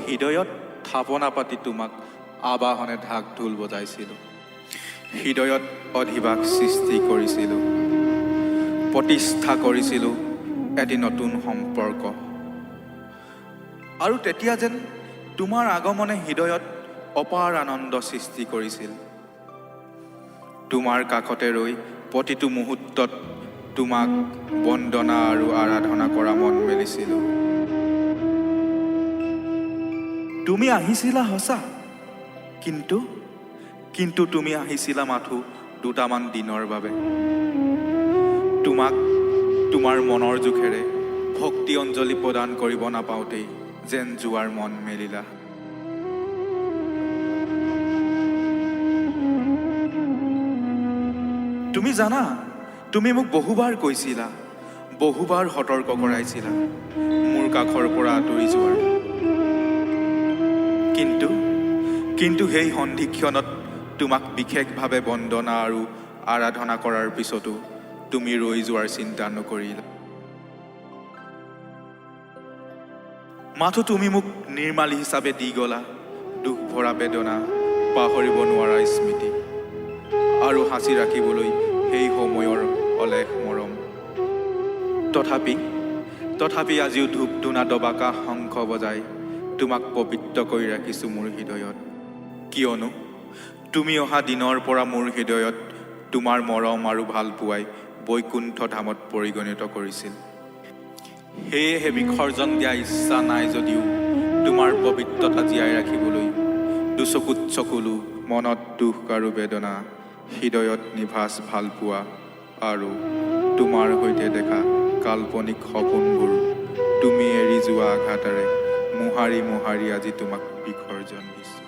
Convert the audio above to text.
হৃদয়ত থাপনা পাতি তোমাক আবাহনে ঢাক ঢোল বজাইছিলোঁ। হৃদয়ত অধিবাস সৃষ্টি কৰিছিলোঁ, প্ৰতিষ্ঠা কৰিছিলোঁ এটি নতুন সম্পৰ্ক। আৰু তেতিয়া যেন তোমাৰ আগমনে হৃদয়ত অপাৰ আনন্দ সৃষ্টি কৰিছিল। তোমাৰ কাষতে ৰৈ প্ৰতিটো মুহূৰ্তত তোমাক বন্দনা আৰু আৰাধনা কৰা মন মেলিছিলোঁ। তুমি আহিছিলা সঁচা, কিন্তু তুমি আহিছিলা মাথো দুটামান দিনৰ বাবে। তোমাক তোমাৰ মনৰ জোখেৰে ভক্তি অঞ্জলি প্ৰদান কৰিব নাপাওঁতেই যেন যোৱাৰ মন মেলিলা। তুমি জানা, তুমি মোক বহুবাৰ কৈছিলা, বহুবাৰ সতৰ্ক কৰাইছিলা মোৰ কাষৰ পৰা আঁতৰি যোৱাৰ। কিন্তু সেই সন্ধিক্ষণত তোমাক বিশেষভাৱে বন্দনা আৰু আৰাধনা কৰাৰ পিছতো তুমি ৰৈ যোৱাৰ চিন্তা নকৰিলা। মাথো তুমি মোক নিৰ্মালী হিচাপে দি গলা দুখ ভৰা বেদনা, পাহৰিব নোৱাৰা স্মৃতি আৰু সাঁচি ৰাখিবলৈ সেই সময়ৰ অলেখ মৰম। তথাপি আজিও ধূপ ধূনা দবাকা শংখ বজাই তোমাক পবিত্ৰ কৰি ৰাখিছোঁ মোৰ হৃদয়ত। কিয়নো তুমি অহা দিনৰ পৰা মোৰ হৃদয়ত তোমাৰ মৰম আৰু ভাল পোৱাই বৈকুণ্ঠ ধামত পৰিগণিত কৰিছিল। সেয়েহে বিসৰ্জন দিয়া ইচ্ছা নাই যদিও তোমাৰ পবিত্ৰতা জীয়াই ৰাখিবলৈ দুচকুত চকুলো, মনত দুখ আৰু বেদনা, হৃদয়ত নিভাঁজ ভাল পোৱা আৰু তোমাৰ সৈতে দেখা কাল্পনিক সপোনবোৰ তুমি এৰি যোৱা আঘাতেৰে মোহাৰি মোহাৰি আজি তোমাক বিসৰ্জন দিছোঁ।